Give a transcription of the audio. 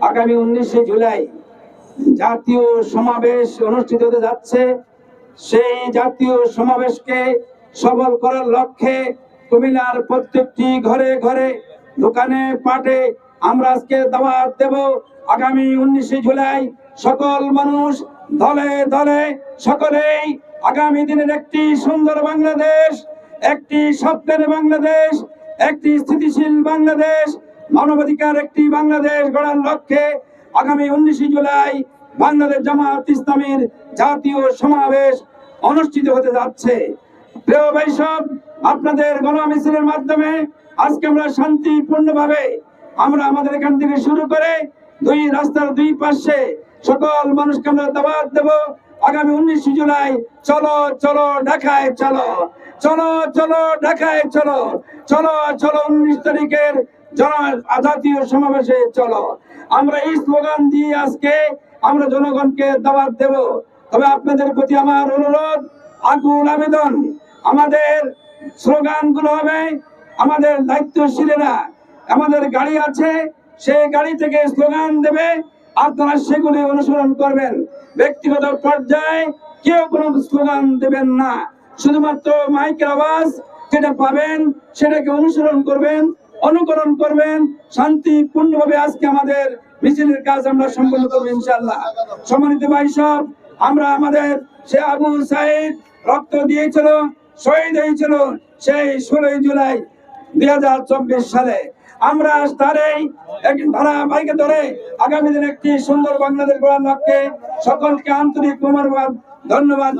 আগামী 19শে জুলাই জাতীয় সমাবেশ অনুষ্ঠিত হতে যাচ্ছে। সেই জাতীয় সমাবেশকে সফল করার লক্ষ্যে কুমিল্লার প্রত্যেকটি ঘরে ঘরে, দোকানে, পাটে আমরা আজকে দাওয়াত দেব। আগামী 19শে জুলাই সকল মানুষ দলে দলে সকলেই আগামী দিনের একটি সুন্দর বাংলাদেশ, একটি স্বপ্নের বাংলাদেশ, একটি স্থিতিশীল বাংলাদেশ, মানবাধিকার একটি বাংলাদেশ গড়ার লক্ষ্যে আগামী 19শে জুলাই বাংলাদেশ জামায়াত ইসলামীর জাতীয় সমাবেশ অনুষ্ঠিত হতে যাচ্ছে। প্রিয় ভাই সব, আপনাদের গণমিছিলের মাধ্যমে আজকে আমরা শান্তিপূর্ণভাবে আমরা আমাদের এখান থেকে শুরু করে দুই রাস্তার দুই পাশে সকল মানুষকে আমরা দাওয়াত দেব। আগামী 19শে জুলাই চলো চলো ঢাকায় চলো, চলো চলো ঢাকায় চলো, চলো চলো 19 তারিখের জাতীয় সমাবেশে চলো। আমরা এই স্লোগান দিয়ে আজকে আমরা জনগণকে দাওয়াত দেব। তবে আপনাদের প্রতি আমার অনুরোধ, আকুল আবেদন, আমাদের স্লোগানগুলো হবে, আমাদের দায়িত্বশীলেরা আমাদের গাড়ি আছে, সেই গাড়ি থেকে স্লোগান দেবে, আপনারা সেগুলি অনুসরণ করবেন। ব্যক্তিগত পর্যায়ে কেউ কোনো স্লোগান দেবেন না, শুধুমাত্র মাইকের আওয়াজ যেটা পাবেন সেটাকে অনুসরণ করবেন, অনুকরণ করবেন। শান্তিপূর্ণভাবে আজকে আমাদের মিছিলের কাজ আমরা সম্পন্ন করবো ইনশাআল্লাহ। সম্মানিত ভাই সব, আমরা আমাদের সে আবু সাইদ রক্ত দিয়েছিল, শহীদ হয়েছিল সেই 16 জুলাই 2024 সালে। আমরা তারই এক ধারাবাহিক ধরে আগামী দিনে একটি সুন্দর বাংলাদেশ গড়ার লক্ষ্যে সকলকে আন্তরিক মোবারকবাদ, ধন্যবাদ।